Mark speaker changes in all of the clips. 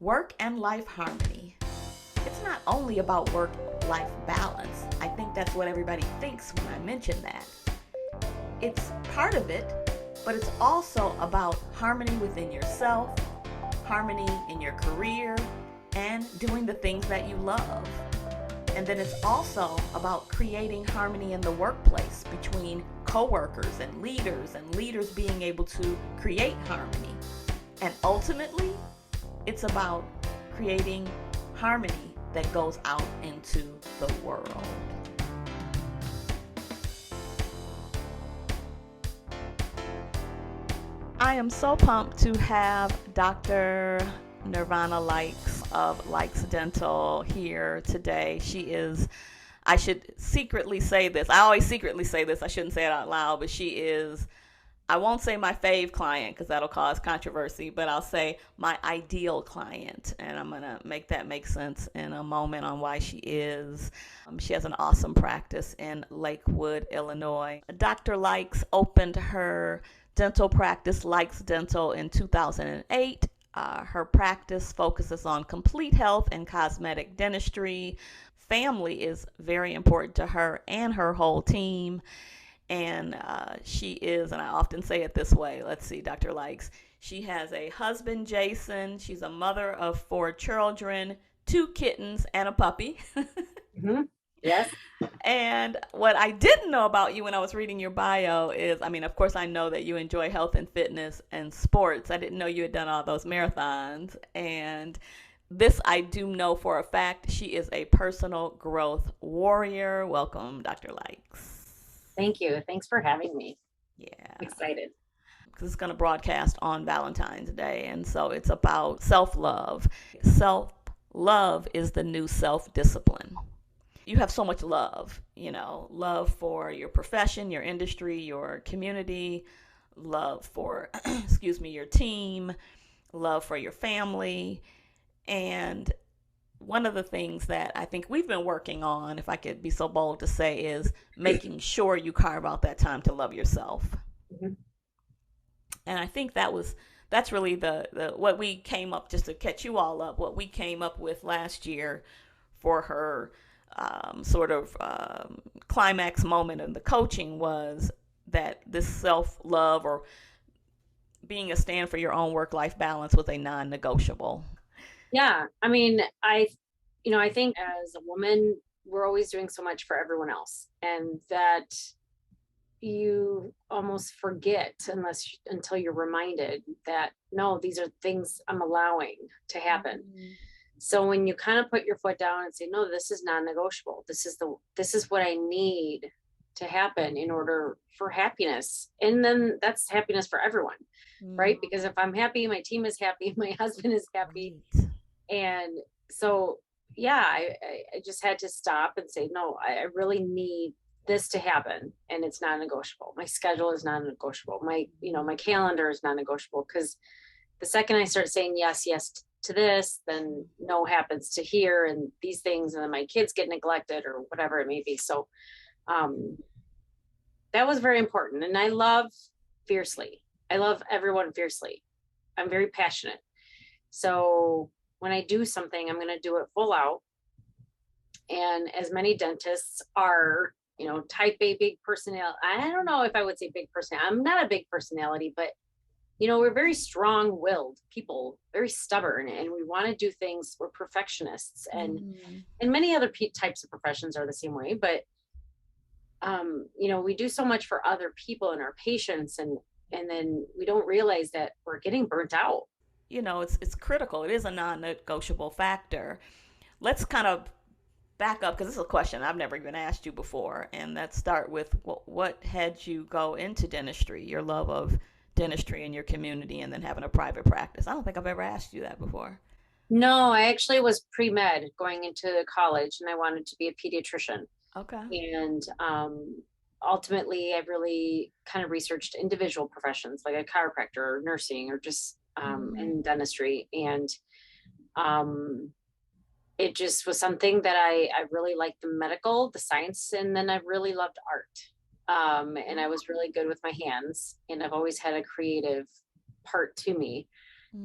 Speaker 1: Work and life harmony. It's not only about work-life balance. I think that's what everybody thinks when I mention that. It's part of it, but it's also about harmony within yourself, harmony in your career, and doing the things that you love. And then it's also about creating harmony in the workplace between coworkers and leaders being able to create harmony. And ultimately, it's about creating harmony that goes out into the world. I am so pumped to have Dr. Nirvana Leix of Leix Dental here today. She is, I should secretly say this. I always secretly say this. I shouldn't say it out loud, but she is, I won't say my fave client because that'll cause controversy, but I'll say my ideal client. And I'm going to make that make sense in a moment on why she is. She has an awesome practice in Lakewood, Illinois. Dr. Leix opened her dental practice, Leix Dental, in 2008. Her practice focuses on complete health and cosmetic dentistry. Family is very important to her and her whole team. And she is, and I often say it this way, let's see, Dr. Leix. She has a husband, Jason. She's a mother of 4 children, 2 kittens, and a puppy.
Speaker 2: Mm-hmm. Yes.
Speaker 1: And what I didn't know about you when I was reading your bio is, I mean, of course, I know that you enjoy health and fitness and sports. I didn't know you had done all those marathons. And this I do know for a fact. She is a personal growth warrior. Welcome, Dr. Leix.
Speaker 2: Thank you. Thanks for having me.
Speaker 1: Yeah,
Speaker 2: Excited.
Speaker 1: because it's going to broadcast on Valentine's Day. And so it's about self love. Self love is the new self discipline. You have so much love, love for your profession, your industry, your community, love for, excuse me, your team, love for your family. And one of the things that I think we've been working on, if I could be so bold to say, is making sure you carve out that time to love yourself.
Speaker 2: Mm-hmm.
Speaker 1: And I think that's really the what we came up, just to catch you all up, what we came up with last year for her sort of climax moment in the coaching was that this self love, or being a stand for your own work life balance, was a non negotiable.
Speaker 2: Yeah. I mean, I think as a woman, we're always doing so much for everyone else, and that you almost forget until you're reminded that no, these are things I'm allowing to happen. So when you kind of put your foot down and say, no, this is non-negotiable. This is what I need to happen in order for happiness. And then that's happiness for everyone, right? Because if I'm happy, my team is happy, my husband is happy.
Speaker 1: Right.
Speaker 2: And so, yeah, I just had to stop and say, no, I really need this to happen. And it's non-negotiable. My schedule is non-negotiable. My calendar is non-negotiable, because the second I start saying yes to this, then no happens to here and these things, and then my kids get neglected or whatever it may be. So um, that was very important. And I love fiercely. I love everyone fiercely. I'm very passionate. So when I do something, I'm going to do it full out. And as many dentists are, type A, big personality. I don't know if I would say big personality. I'm not a big personality, but we're very strong-willed people, very stubborn, and we want to do things. We're perfectionists, and many other types of professions are the same way. But we do so much for other people and our patients, and then we don't realize that we're getting burnt out.
Speaker 1: It's critical. It is a non-negotiable factor. Let's kind of back up, because this is a question I've never even asked you before, and let's start with what had you go into dentistry, your love of dentistry in your community, and then having a private practice. I don't think I've ever asked you that before.
Speaker 2: No, I actually was pre-med going into college, and I wanted to be a pediatrician.
Speaker 1: Okay.
Speaker 2: And ultimately, I really kind of researched individual professions like a chiropractor or nursing or just in dentistry. And it just was something that I really liked, the medical, the science, and then I really loved art. And I was really good with my hands, and I've always had a creative part to me.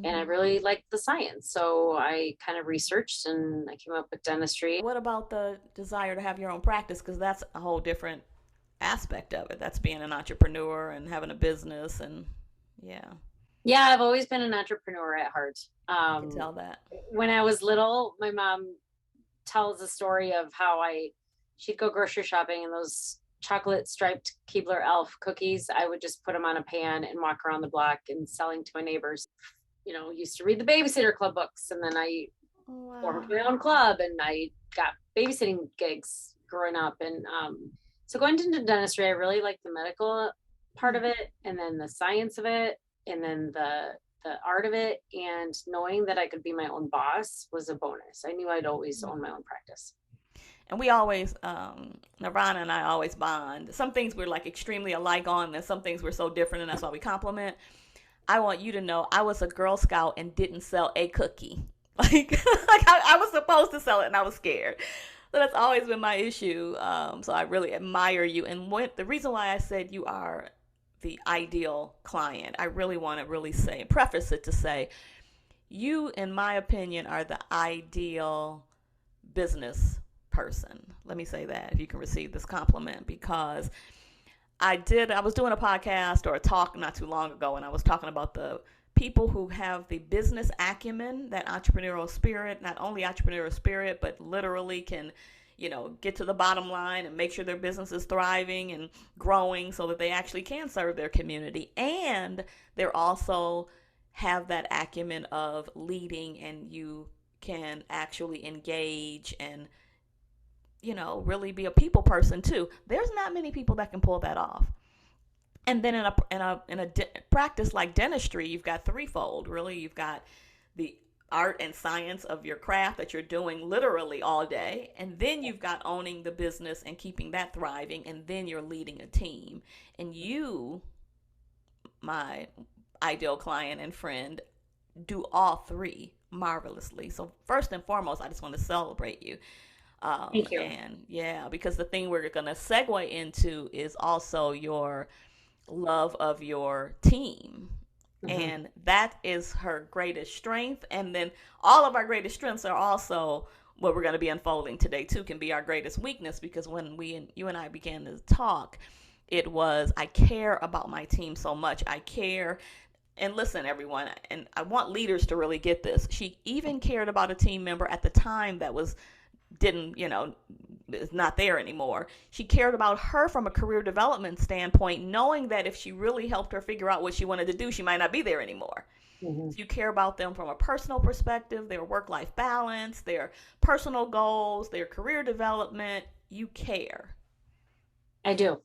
Speaker 2: and I really liked the science. So I kind of researched and I came up with dentistry.
Speaker 1: What about the desire to have your own practice? Because that's a whole different aspect of it. That's being an entrepreneur and having a business, and yeah,
Speaker 2: Yeah, I've always been an entrepreneur at heart.
Speaker 1: I can tell that.
Speaker 2: When I was little, my mom tells a story of how she'd go grocery shopping and those chocolate striped Keebler Elf cookies, I would just put them on a pan and walk around the block and selling to my neighbors. Used to read the Babysitter Club books, and then I formed my own club, and I got babysitting gigs growing up. And so going into dentistry, I really liked the medical part of it, and then the science of it, and then the art of it. And knowing that I could be my own boss was a bonus. I knew I'd always own my own practice.
Speaker 1: And we always, Nirvana and I always bond. Some things we're like extremely alike on, and some things we're so different, and that's why we compliment. I want you to know I was a Girl Scout and didn't sell a cookie. Like, I was supposed to sell it and I was scared. So that's always been my issue. So I really admire you. And the reason why I said you are the ideal client, I really want to really say, preface it to say, you, in my opinion, are the ideal business person. Let me say that if you can receive this compliment, because I was doing a podcast or a talk not too long ago, and I was talking about the people who have the business acumen, that entrepreneurial spirit, not only entrepreneurial spirit, but literally can, get to the bottom line and make sure their business is thriving and growing so that they actually can serve their community. And they're also have that acumen of leading, and you can actually engage and really be a people person too. There's not many people that can pull that off. And then in a practice like dentistry, you've got threefold. Really, you've got the art and science of your craft that you're doing literally all day, and then you've got owning the business and keeping that thriving, and then you're leading a team. And you, my ideal client and friend, do all three marvelously. So first and foremost, I just want to celebrate you.
Speaker 2: Thank you.
Speaker 1: And yeah, because the thing we're going to segue into is also your love of your team. And that is her greatest strength. And then all of our greatest strengths are also what we're going to be unfolding today too, can be our greatest weakness, because when you and I began to talk, it was, I care about my team so much. I care. And listen, everyone, and I want leaders to really get this. She even cared about a team member at the time that is not there anymore. She cared about her from a career development standpoint, knowing that if she really helped her figure out what she wanted to do, she might not be there anymore. So you care about them from a personal perspective, their work-life balance, their personal goals, their career development. You care.
Speaker 2: I do.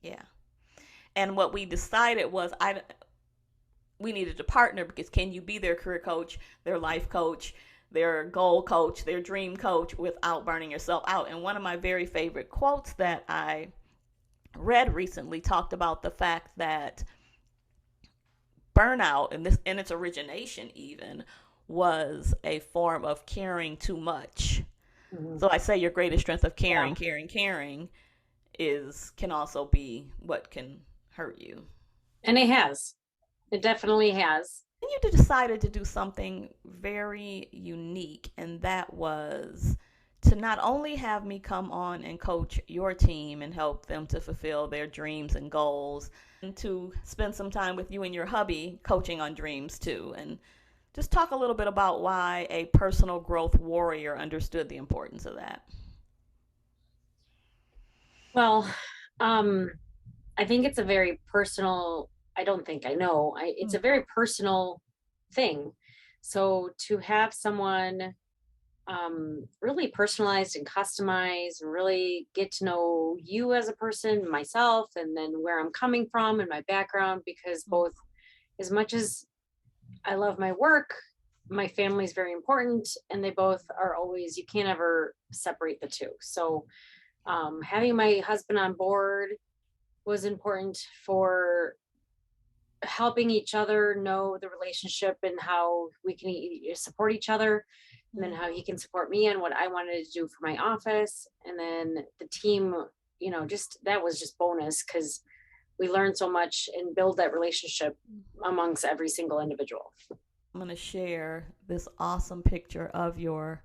Speaker 1: Yeah. And what we decided was we needed to partner, because can you be their career coach, their life coach, their goal coach, their dream coach, without burning yourself out? And one of my very favorite quotes that I read recently talked about the fact that burnout, and this in its origination even, was a form of caring too much. So I say your greatest strength of caring, caring can also be what can hurt you.
Speaker 2: And it definitely has.
Speaker 1: And you decided to do something very unique, and that was to not only have me come on and coach your team and help them to fulfill their dreams and goals, and to spend some time with you and your hubby coaching on dreams too. And just talk a little bit about why a personal growth warrior understood the importance of that.
Speaker 2: Well, I think it's a very personal, I don't think I know. It's a very personal thing. So to have someone really personalized and customized and really get to know you as a person, myself, and then where I'm coming from and my background, because both, as much as I love my work, my family is very important, and they both are always, you can't ever separate the two. So having my husband on board was important for helping each other know the relationship and how we can support each other, and then how he can support me and what I wanted to do for my office. And then the team, just that was just bonus, because we learn so much and build that relationship amongst every single individual.
Speaker 1: I'm going to share this awesome picture of your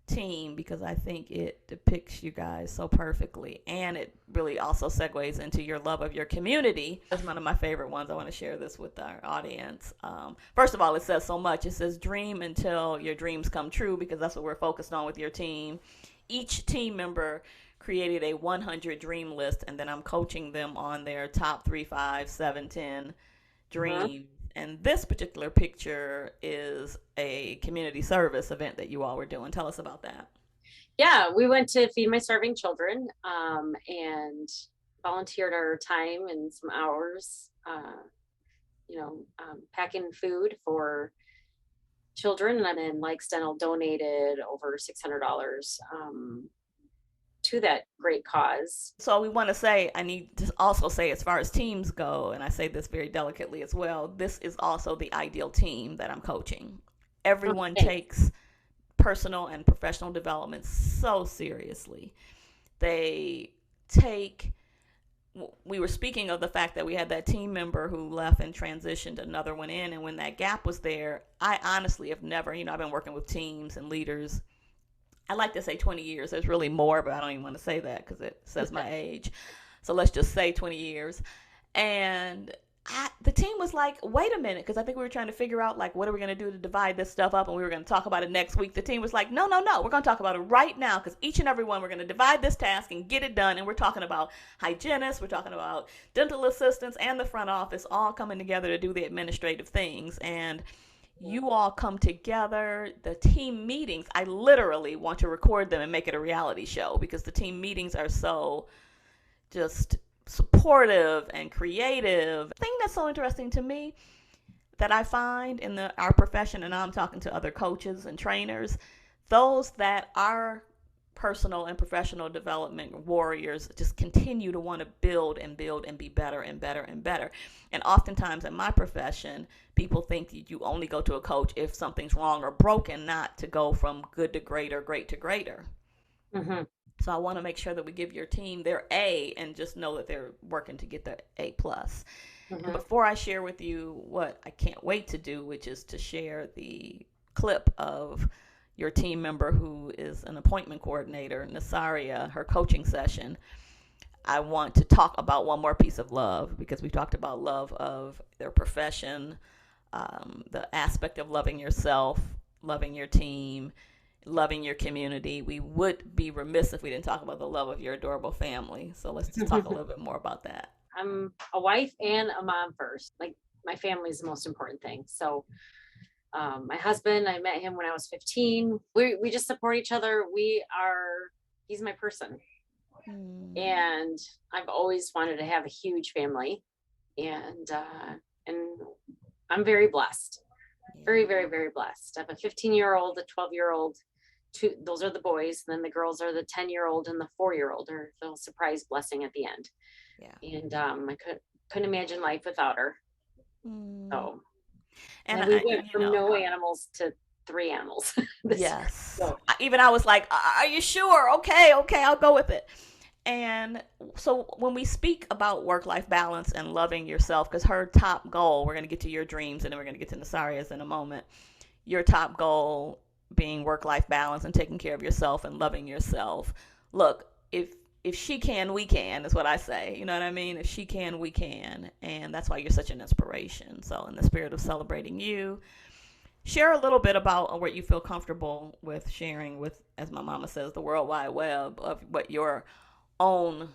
Speaker 1: team because I think it depicts you guys so perfectly, and it really also segues into your love of your community. That's one of my favorite ones. I want to share this with our audience. First of all, it says so much. It says dream until your dreams come true, because that's what we're focused on with your team. Each team member created a 100 dream list, and then I'm coaching them on their top 3, 5, 7, 10 dreams. And this particular picture is a community service event that you all were doing. Tell us about that.
Speaker 2: Yeah, we went to Feed My Starving Children, and volunteered our time and some hours, packing food for children. And then Leix Dental donated over $600 to that great cause.
Speaker 1: So we want to say, I need to also say, as far as teams go, and I say this very delicately as well, this is also the ideal team that I'm coaching. Everyone takes personal and professional development so seriously. They take, we were speaking of the fact that we had that team member who left and transitioned another one in, and when that gap was there, I honestly have never, I've been working with teams and leaders, I like to say 20 years. There's really more, but I don't even want to say that because it says my age. So let's just say 20 years. And the team was like, wait a minute, because I think we were trying to figure out, like, what are we going to do to divide this stuff up, and we were going to talk about it next week. The team was like, no, we're going to talk about it right now, because each and every one, we're going to divide this task and get it done. And we're talking about hygienists, we're talking about dental assistants, and the front office all coming together to do the administrative things. And you all come together. The team meetings, I literally want to record them and make it a reality show, because the team meetings are so just supportive and creative. The thing that's so interesting to me that I find in our profession, and I'm talking to other coaches and trainers, those that are personal and professional development warriors just continue to want to build and be better and better and better. And oftentimes in my profession, people think you only go to a coach if something's wrong or broken, not to go from good to great or great to greater.
Speaker 2: Mm-hmm.
Speaker 1: So I want to make sure that we give your team their A and just know that they're working to get the A plus. Mm-hmm. And before I share with you what I can't wait to do, which is to share the clip of your team member who is an appointment coordinator, Nasaria, her coaching session, I want to talk about one more piece of love, because we talked about love of their profession, the aspect of loving yourself, loving your team, loving your community. We would be remiss if we didn't talk about the love of your adorable family. So let's just talk a little bit more about that.
Speaker 2: I'm a wife and a mom first. Like, my family is the most important thing. So my husband, I met him when I was 15. We just support each other. He's my person. And I've always wanted to have a huge family. And I'm very blessed. Very, very, very blessed. I have a 15-year-old, a 12-year-old, those are the boys. And then the girls are the 10-year-old and the 4-year-old, or the surprise blessing at the end. Yeah. And I couldn't imagine life without her. So. And we went from no animals to 3 animals.
Speaker 1: Yes. So. Even I was like, are you sure? Okay, I'll go with it. And so when we speak about work-life balance and loving yourself, because her top goal, we're going to get to your dreams and then we're going to get to Nasaria's in a moment, your top goal being work-life balance and taking care of yourself and loving yourself. Look, if she can, we can, is what I say. You know what I mean? If she can, we can. And that's why you're such an inspiration. So in the spirit of celebrating you, share a little bit about what you feel comfortable with sharing with, as my mama says, the World Wide Web, of what your own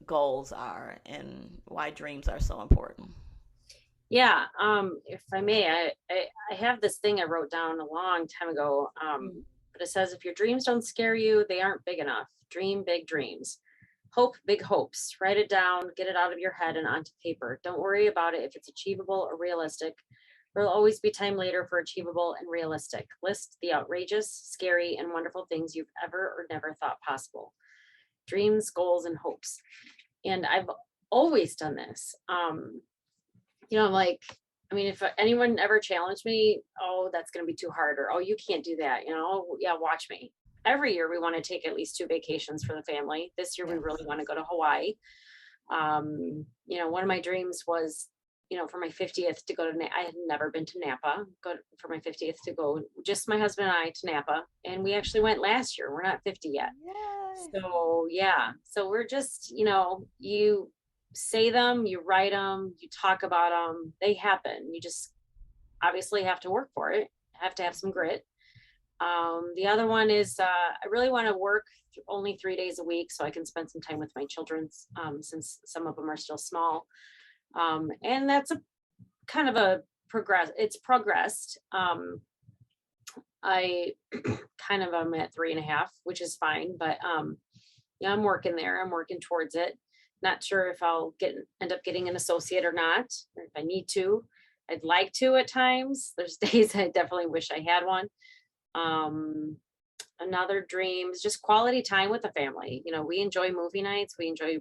Speaker 1: goals are and why dreams are so important.
Speaker 2: Yeah. If I may, I have this thing I wrote down a long time ago. But it says, if your dreams don't scare you, they aren't big enough. Dream big dreams. Hope big hopes. Write it down, get it out of your head and onto paper. Don't worry about it if it's achievable or realistic. There will always be time later for achievable and realistic. List the outrageous, scary, and wonderful things you've ever or never thought possible. Dreams, goals, and hopes. And I've always done this. If anyone ever challenged me, oh, that's going to be too hard, or, oh, you can't do that. Yeah, watch me. Every year we want to take at least 2 vacations for the family. This year we really want to go to Hawaii. One of my dreams was, for my 50th to go to, I had never been to Napa, for my 50th to go, just my husband and I, to Napa. And we actually went last year. We're not 50 yet.
Speaker 1: Yay.
Speaker 2: So yeah, so we're just, you say them, you write them, you talk about them, they happen. You just obviously have to work for it, have to have some grit. The other one is I really want to work only 3 days a week so I can spend some time with my children, since some of them are still small. And that's a kind of a it's progressed. I kind of am at 3.5, which is fine, but yeah, I'm working there. I'm working towards it. Not sure if I'll end up getting an associate or not, or if I need to. I'd like to at times. There's days I definitely wish I had one. Another dream is just quality time with the family. We enjoy movie nights. We enjoy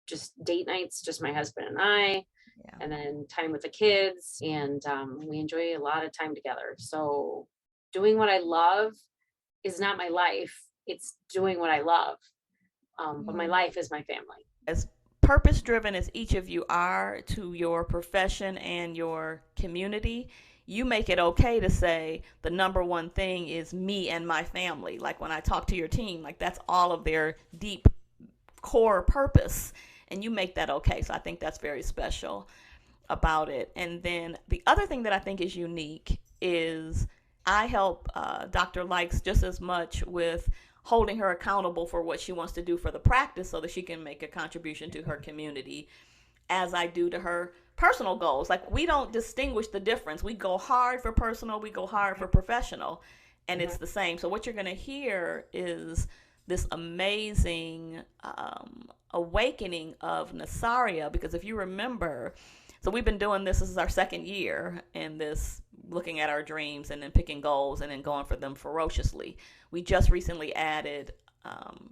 Speaker 2: just date nights, just my husband and I,
Speaker 1: Yeah.
Speaker 2: and then time with the kids. And we enjoy a lot of time together. So doing what I love is not my life. It's doing what I love. But my life is my family.
Speaker 1: As purpose driven as each of you are to your profession and your community, you make it okay to say the number one thing is me and my family. Like when I talk to your team, like that's all of their deep core purpose, and you make that okay. So I think that's very special about it. And then the other thing that I think is unique is I help Dr. Likes just as much with holding her accountable for what she wants to do for the practice so that she can make a contribution to her community as I do to her personal goals. Like we don't distinguish the difference. We go hard for personal, we go hard for professional, and it's the same. So what you're going to hear is this amazing awakening of Nasaria, because if you remember, so we've been doing this is our second year in this, looking at our dreams and then picking goals and then going for them ferociously. We just recently added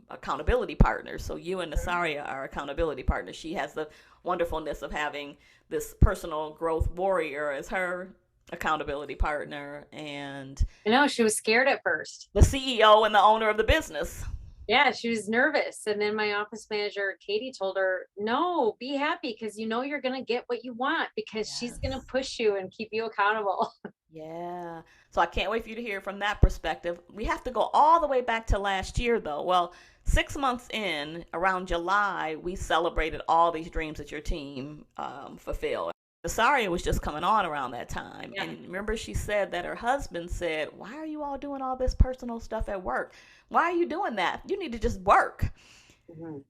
Speaker 1: accountability partners. So you and Nasaria are accountability partners. She has the wonderfulness of having this personal growth warrior as her accountability partner, and
Speaker 2: I know she was scared at first.
Speaker 1: the CEO and the owner of the business.
Speaker 2: Yeah, she was nervous. And then my office manager, Katie, told her, no, be happy because you're going to get what you want because she's going to push you and keep you accountable.
Speaker 1: Yeah. So I can't wait for you to hear from that perspective. We have to go all the way back to last year, though. Well, 6 months in, around July, we celebrated all these dreams that your team fulfilled. Nasaria was just coming on around that time.
Speaker 2: Yeah.
Speaker 1: And remember, she said that her husband said, why are you all doing all this personal stuff at work? Why are you doing that? You need to just work.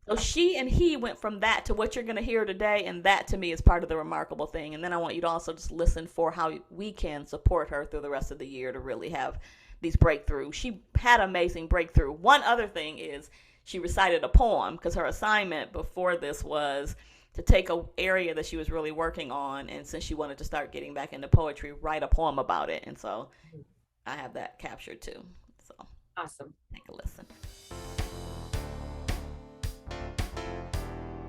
Speaker 1: So she and he went from that to what you're going to hear today, and that to me is part of the remarkable thing. And then I want you to also just listen for how we can support her through the rest of the year to really have these breakthroughs. She had amazing breakthrough. One other thing is she recited a poem, because her assignment before this was to take an area that she was really working on, and since she wanted to start getting back into poetry, write a poem about it. And so I have that captured too. So
Speaker 2: awesome.
Speaker 1: Take a listen.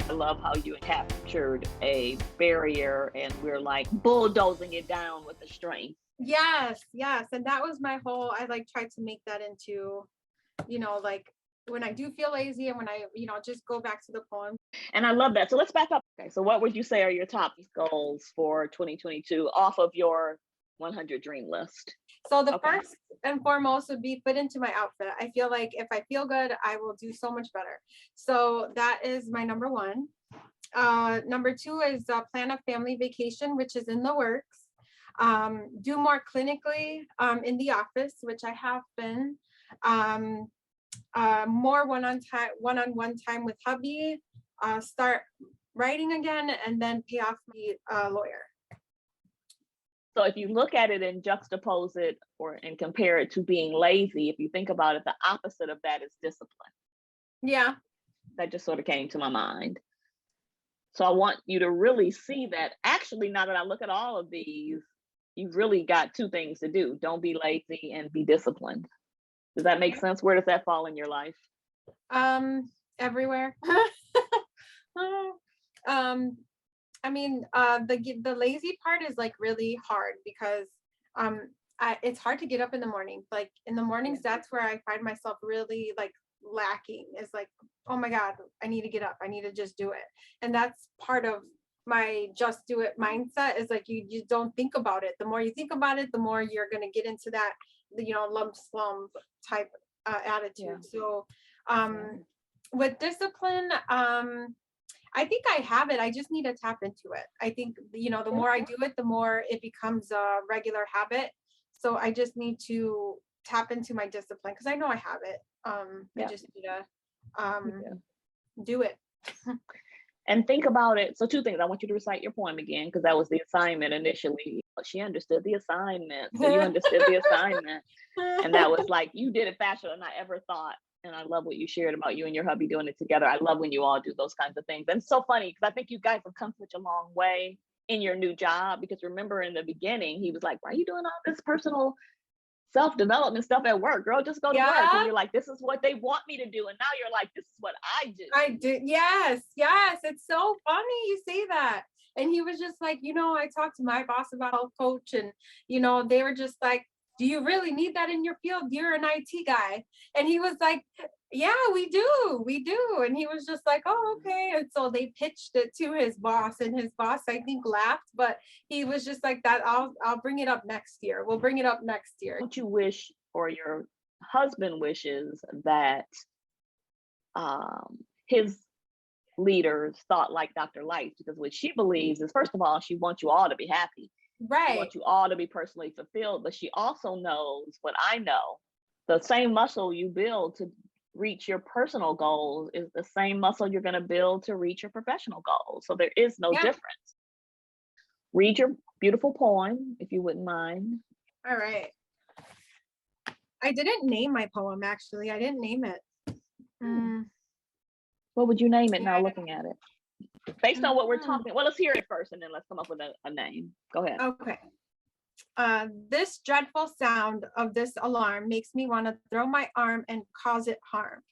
Speaker 1: I love how you captured a barrier and we're like bulldozing it down with the strength.
Speaker 3: Yes. And that was my whole, I tried to make that into, like when I do feel lazy and when I, just go back to the poem.
Speaker 1: And I love that. So let's back up. Okay. So what would you say are your top goals for 2022 off of your 100 dream list?
Speaker 3: So the first and foremost would be fit into my outfit. I feel like if I feel good, I will do so much better. So that is my number one. Number two is plan a family vacation, which is in the works. Do more clinically in the office, which I have been. More one-on-one time with hubby. Start writing again, and then pay off my lawyer.
Speaker 1: So if you look at it and juxtapose it and compare it to being lazy, if you think about it, the opposite of that is discipline.
Speaker 3: Yeah.
Speaker 1: That just sort of came to my mind. So I want you to really see that actually, now that I look at all of these, you've really got two things to do. Don't be lazy and be disciplined. Does that make sense? Where does that fall in your life?
Speaker 3: Everywhere. I mean, the lazy part is really hard because it's hard to get up in the morning. Like in the mornings, that's where I find myself really lacking. It's like, oh my God, I need to get up. I need to just do it. And that's part of my just do it mindset, is like, you don't think about it. The more you think about it, the more you're going to get into that, lump slump type attitude. So with discipline, I think I have it. I just need to tap into it. I think, the more I do it, the more it becomes a regular habit. So I just need to tap into my discipline, because I know I have it. I just need to do it.
Speaker 4: And think about it. So 2 things. I want you to recite your poem again, because that was the assignment initially. She understood the assignment. So you understood the assignment. And that was like, you did it faster than I ever thought. And I love what you shared about you and your hubby doing it together. I love when you all do those kinds of things. And it's so funny, because I think you guys have come such a long way in your new job, because remember in the beginning, he was like, why are you doing all this personal self-development stuff at work, girl? Just go to work. And you're like, this is what they want me to do. And now you're like, this is what I do.
Speaker 3: I do. Yes. It's so funny you say that. And he was just like, I talked to my boss about health coach, and, they were just like, do you really need that in your field? You're an IT guy. And he was like, yeah, we do. And he was just like, oh, okay. And so they pitched it to his boss, and his boss, I think, laughed, but he was just like, that I'll bring it up next year. We'll bring it up next year.
Speaker 4: Don't you wish, or your husband wishes, that his leaders thought like Dr. Leix? Because what she believes is, first of all, she wants you all to be happy.
Speaker 3: Right.
Speaker 4: She wants you all to be personally fulfilled, but she also knows what I know. The same muscle you build to reach your personal goals is the same muscle you're going to build to reach your professional goals. So there is no difference. Read your beautiful poem, if you wouldn't mind.
Speaker 3: All right. I didn't name my poem, actually. I didn't name it.
Speaker 4: What would you name it now, looking at it? Based on what we're talking, well, let's hear it first, and then let's come up with a name. Go ahead.
Speaker 3: Okay. This dreadful sound of this alarm makes me want to throw my arm and cause it harm.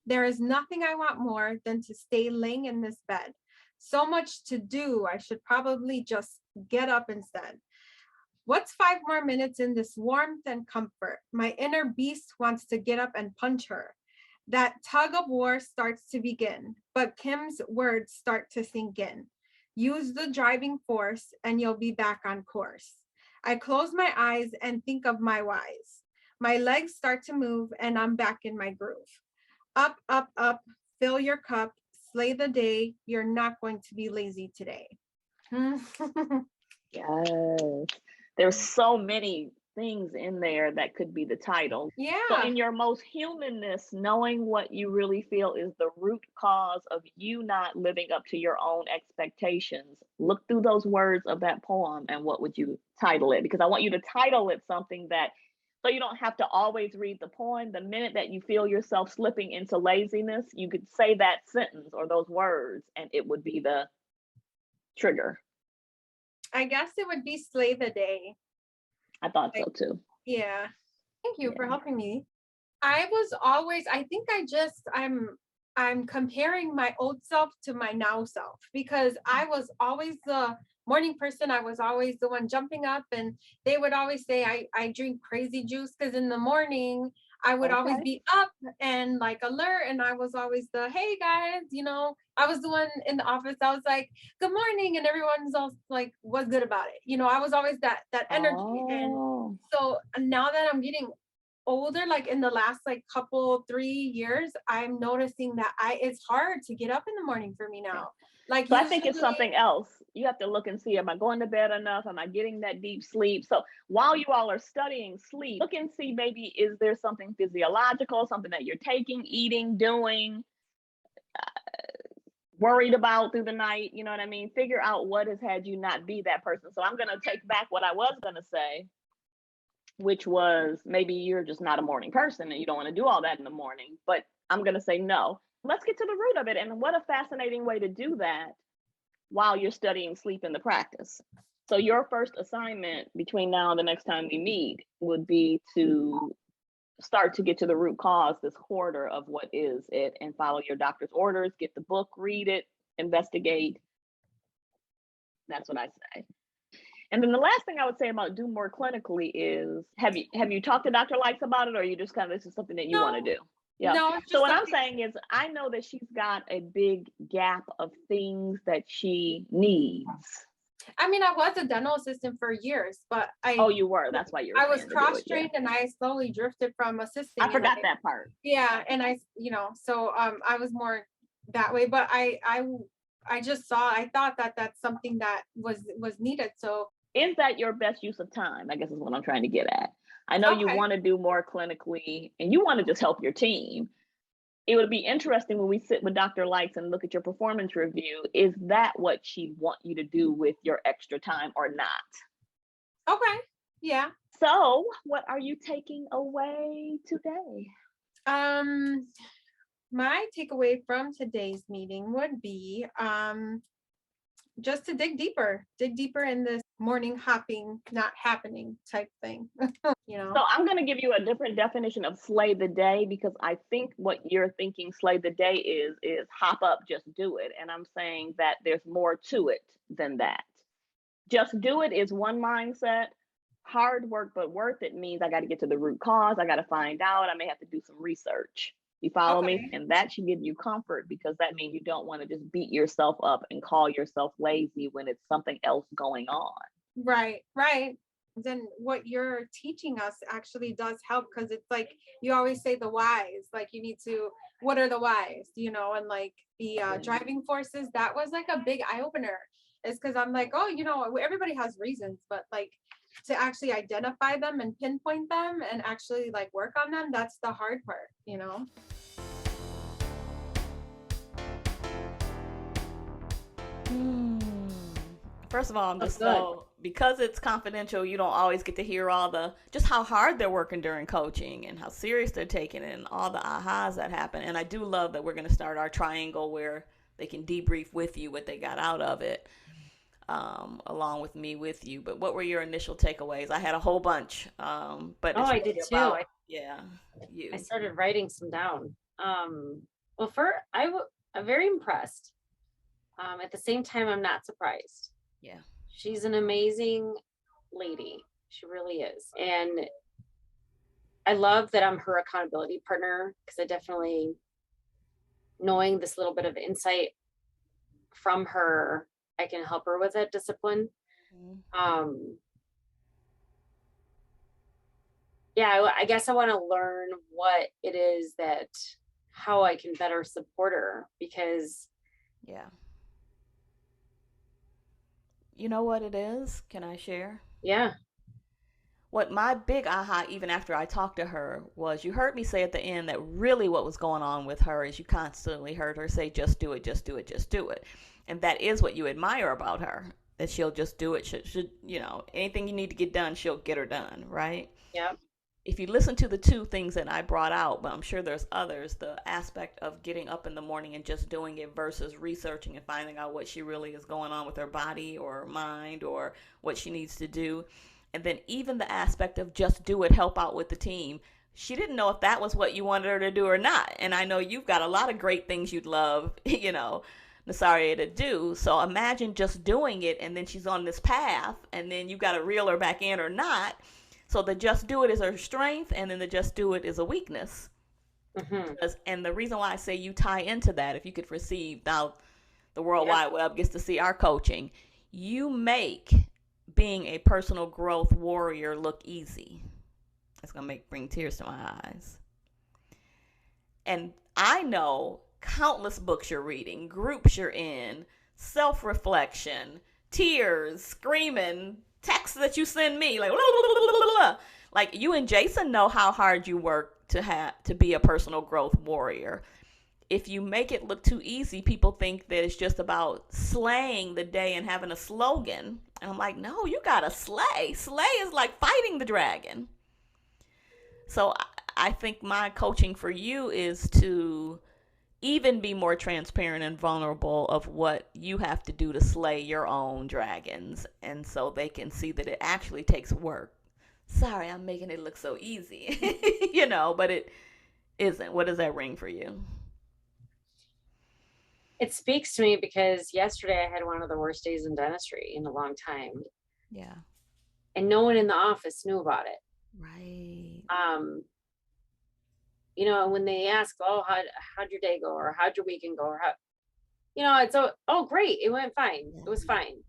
Speaker 3: There is nothing I want more than to stay laying in this bed. So much to do, I should probably just get up instead. What's 5 more minutes in this warmth and comfort? My inner beast wants to get up and punch her. That tug of war starts to begin, but Kim's words start to sink in. Use the driving force and you'll be back on course. I close my eyes and think of my whys. My legs start to move and I'm back in my groove. Up, up, up, fill your cup, slay the day. You're not going to be lazy today.
Speaker 4: Yes. There's so many things in there that could be the title.
Speaker 3: Yeah.
Speaker 4: So in your most humanness, knowing what you really feel is the root cause of you not living up to your own expectations, look through those words of that poem and what would you title it? Because I want you to title it something that, so you don't have to always read the poem. The minute that you feel yourself slipping into laziness, you could say that sentence or those words and it would be the trigger.
Speaker 3: I guess it would be Slay the Day.
Speaker 4: I thought so too.
Speaker 3: Yeah. Thank you for helping me. I was always, I think I'm comparing my old self to my now self, because I was always the morning person. I was always the one jumping up, and they would always say I drink crazy juice, because in the morning I would always be up and like alert, and I was always the, hey guys, I was the one in the office. I was like, good morning, and everyone's all like, was good about it. I was always that energy. And so now that I'm getting older, like in the last like 3 years, I'm noticing that it's hard to get up in the morning for me now. Like,
Speaker 4: so I think it's something else. You have to look and see, am I going to bed enough? Am I getting that deep sleep? So while you all are studying sleep, look and see, maybe, is there something physiological, something that you're taking, eating, doing, worried about through the night? You know what I mean? Figure out what has had you not be that person. So I'm going to take back what I was going to say, which was maybe you're just not a morning person and you don't want to do all that in the morning. But I'm going to say no. Let's get to the root of it. And what a fascinating way to do that while you're studying sleep in the practice. So your first assignment between now and the next time we meet would be to start to get to the root cause, this hoarder of what is it, and follow your doctor's orders, get the book, read it, investigate. That's what I say. And then the last thing I would say about do more clinically is, have you talked to Dr. Leix about it, or are you just kind of, this is something that you want to do? Yeah.
Speaker 3: No, it's
Speaker 4: So
Speaker 3: just
Speaker 4: what I'm
Speaker 3: something.
Speaker 4: saying is I know that she's got a big gap of things that she needs.
Speaker 3: I mean, I was a dental assistant for years, but
Speaker 4: Oh, you were. That's why you were
Speaker 3: I was
Speaker 4: saying to do it. Yeah.
Speaker 3: cross-trained and I slowly drifted from assisting.
Speaker 4: I forgot that part.
Speaker 3: Yeah, and so I was more that way, but I just I thought that that's something that was needed. So
Speaker 4: Is that your best use of time? I guess is what I'm trying to get at. I know you
Speaker 3: okay.
Speaker 4: want to do more clinically and you want to just help your team. It would be interesting when we sit with Dr. Likes and look at your performance review. Is that what she'd want you to do with your extra time or not?
Speaker 3: Okay. Yeah.
Speaker 4: So, what are you taking away today?
Speaker 3: My takeaway from today's meeting would be just to dig deeper in this morning hopping, not happening type thing.
Speaker 4: So I'm going to give you a different definition of slay the day, because I think what you're thinking slay the day is hop up, just do it. And I'm saying that there's more to it than that. Just do it is one mindset. Hard work but worth it means I got to get to the root cause. I got to find out. I may have to do some research. You follow me? And that should give you comfort, because that means you don't want to just beat yourself up and call yourself lazy when it's something else going on.
Speaker 3: Right. Then what you're teaching us actually does help, because it's like you always say the whys, like you need to, what are the whys, and like the driving forces, that was like a big eye opener. It's because I'm like, oh, everybody has reasons, but like to actually identify them and pinpoint them and actually like work on them, that's the hard part.
Speaker 1: First of all, I'm just because it's confidential, you don't always get to hear all just how hard they're working during coaching and how serious they're taking it and all the ahas that happen. And I do love that we're going to start our triangle where they can debrief with you what they got out of it, along with me with you. But what were your initial takeaways? I had a whole bunch. But
Speaker 2: I did too.
Speaker 1: You.
Speaker 2: I started writing some down. I'm very impressed. At the same time, I'm not surprised.
Speaker 1: Yeah.
Speaker 2: She's an amazing lady. She really is. And I love that I'm her accountability partner, because I definitely, knowing this little bit of insight from her, I can help her with that discipline. Mm-hmm. I guess I want to learn what it is how I can better support her, because
Speaker 1: you know what it is? Can I share?
Speaker 2: Yeah.
Speaker 1: What my big aha, even after I talked to her, was you heard me say at the end that really what was going on with her is you constantly heard her say, just do it, just do it, just do it. And that is what you admire about her, that she'll just do it. Should anything you need to get done, she'll get her done, right?
Speaker 2: Yeah.
Speaker 1: If you listen to the two things that I brought out, but I'm sure there's others, the aspect of getting up in the morning and just doing it versus researching and finding out what she really is going on with her body or mind or what she needs to do. And then even the aspect of just do it, help out with the team. She didn't know if that was what you wanted her to do or not. And I know you've got a lot of great things you'd love, Nasaria to do. So imagine just doing it and then she's on this path and then you've got to reel her back in or not. So the just do it is her strength, and then the just do it is a weakness. Mm-hmm. And the reason why I say you tie into that, if you could foresee, now the World Wide Web gets to see our coaching, you make being a personal growth warrior look easy. It's going to bring tears to my eyes. And I know countless books you're reading, groups you're in, self-reflection, tears, screaming, texts that you send me, like you and Jason know how hard you work to be a personal growth warrior. If you make it look too easy, people think that it's just about slaying the day and having a slogan. And I'm like, no, you gotta slay. Slay is like fighting the dragon. So I think my coaching for you is to even be more transparent and vulnerable of what you have to do to slay your own dragons, and so they can see that it actually takes work. Sorry, I'm making it look so easy, but it isn't. What does that ring for you?
Speaker 2: It speaks to me because yesterday I had one of the worst days in dentistry in a long time.
Speaker 1: Yeah.
Speaker 2: And no one in the office knew about it.
Speaker 1: Right.
Speaker 2: you know, and when they ask, oh, how'd your day go? Or how'd your weekend go? Or how, you know, it's, oh, great. It went fine. It was fine.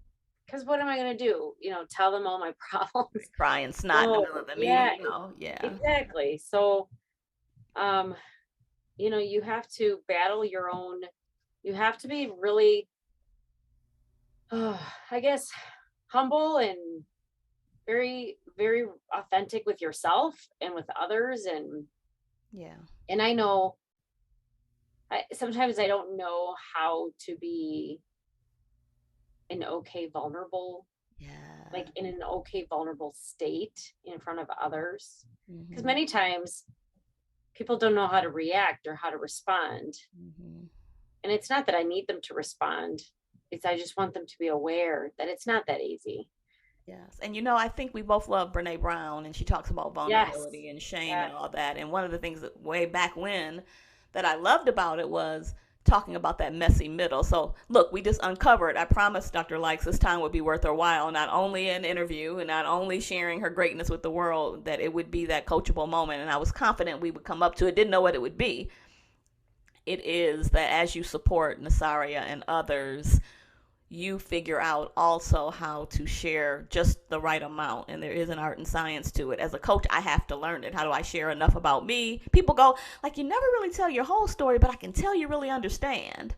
Speaker 2: Because what am I going to do? You know, tell them all my problems.
Speaker 1: Crying snot in the
Speaker 2: So,
Speaker 1: middle of the
Speaker 2: yeah,
Speaker 1: meeting, you know, yeah.
Speaker 2: exactly. So, you know, you have to battle your own, you have to be really, I guess, humble and very, very authentic with yourself and with others.
Speaker 1: Yeah.
Speaker 2: And I know sometimes I don't know how to be an okay vulnerable,
Speaker 1: Yeah.
Speaker 2: like in an okay vulnerable state in front of others. Because
Speaker 1: Mhm.
Speaker 2: many times people don't know how to react or how to respond.
Speaker 1: Mhm.
Speaker 2: And it's not that I need them to respond. It's I just want them to be aware that it's not that easy.
Speaker 1: Yes. And you know, I think we both love Brene Brown, and she talks about
Speaker 2: Yes.
Speaker 1: vulnerability and shame
Speaker 2: Yes.
Speaker 1: and all that. And one of the things that way back when that I loved about it was talking about that messy middle. So, look, we just uncovered. I promised Dr. Likes this time would be worth her while, not only an interview and not only sharing her greatness with the world, that it would be that coachable moment. And I was confident we would come up to it, didn't know what it would be. It is that as you support Nasaria and others, you figure out also how to share just the right amount. And there is an art and science to it. As a coach, I have to learn it. How do I share enough about me? People go, like, you never really tell your whole story, but I can tell you really understand.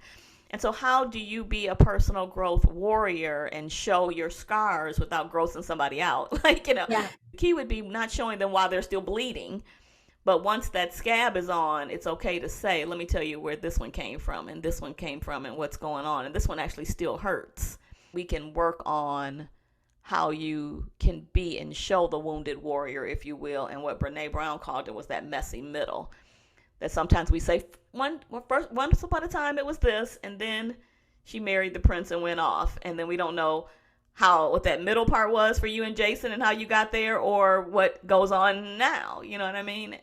Speaker 1: And so, how do you be a personal growth warrior and show your scars without grossing somebody out? Like, you know,
Speaker 2: Yeah.
Speaker 1: the key would be not showing them while they're still bleeding, but once that scab is on, it's okay to say, let me tell you where this one came from, and this one came from, and what's going on. And this one actually still hurts. We can work on how you can be and show the wounded warrior, if you will. And what Brene Brown called it was that messy middle. That sometimes we say, once upon a time it was this, and then she married the prince and went off. And then we don't know what that middle part was for you and Jason and how you got there, or what goes on now. You know what I mean?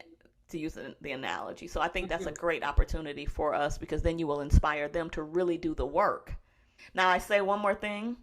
Speaker 1: To use the analogy. So I think that's a great opportunity for us, because then you will inspire them to really do the work. Now, I say one more thing,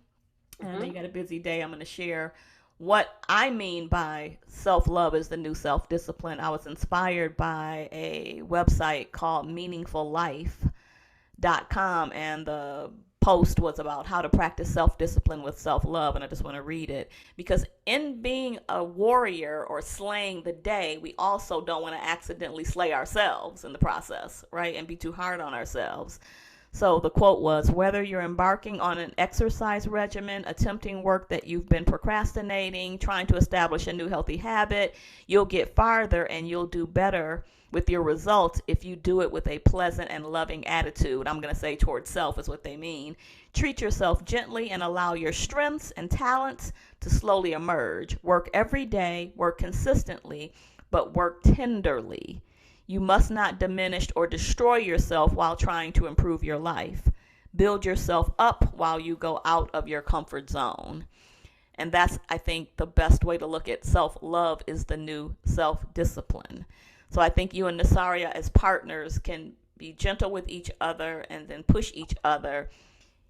Speaker 1: and I know you got a busy day. I'm going to share what I mean by self-love is the new self-discipline. I was inspired by a website called meaningfullife.com, and the post was about how to practice self-discipline with self-love, and I just want to read it, because in being a warrior or slaying the day, we also don't want to accidentally slay ourselves in the process, right, and be too hard on ourselves. So the quote was, whether you're embarking on an exercise regimen, attempting work that you've been procrastinating, trying to establish a new healthy habit, you'll get farther and you'll do better with your results if you do it with a pleasant and loving attitude. I'm going to say towards self is what they mean. Treat yourself gently and allow your strengths and talents to slowly emerge. Work every day, work consistently, but work tenderly. You must not diminish or destroy yourself while trying to improve your life. Build yourself up while you go out of your comfort zone. And that's, I think, the best way to look at self-love is the new self-discipline. So I think you and Nasaria as partners can be gentle with each other and then push each other.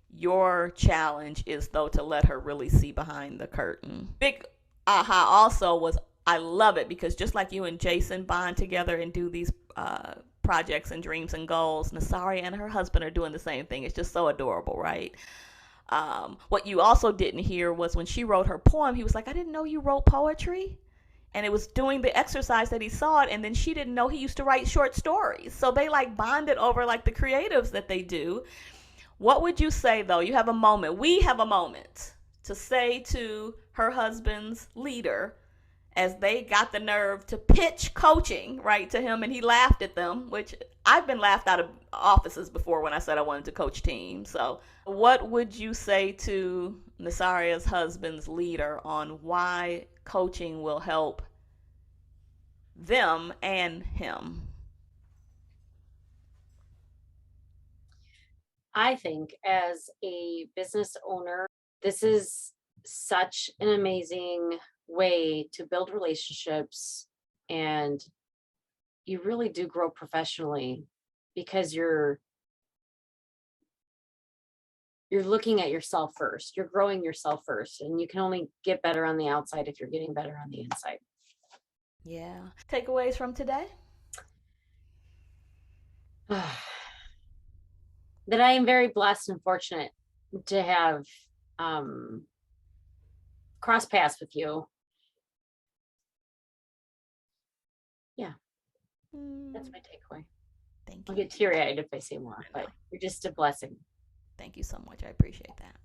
Speaker 1: Your challenge is, though, to let her really see behind the curtain. Big aha also was, I love it, because just like you and Jason bond together and do these projects and dreams and goals, Nasaria and her husband are doing the same thing. It's just so adorable, right? What you also didn't hear was when she wrote her poem, he was like, I didn't know you wrote poetry. And it was doing the exercise that he saw it, and then she didn't know he used to write short stories. So they like bonded over like the creatives that they do. What would you say, though? You have a moment. We have a moment to say to her husband's leader, as they got the nerve to pitch coaching, right, to him, and he laughed at them, which I've been laughed out of offices before when I said I wanted to coach teams. So what would you say to Nasaria's husband's leader on why coaching will help them and him?
Speaker 2: I think as a business owner, this is such an amazing way to build relationships, and you really do grow professionally because you're looking at yourself first. You're growing yourself first, and you can only get better on the outside if you're getting better on the inside.
Speaker 1: Yeah. Takeaways from today?
Speaker 2: That I am very blessed and fortunate to have cross paths with you. Yeah, that's my takeaway.
Speaker 1: Thank
Speaker 2: I'll
Speaker 1: you.
Speaker 2: get teary-eyed if I say more,
Speaker 1: I know.
Speaker 2: but you're just a blessing.
Speaker 1: Thank you so much. I appreciate that.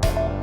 Speaker 1: All right.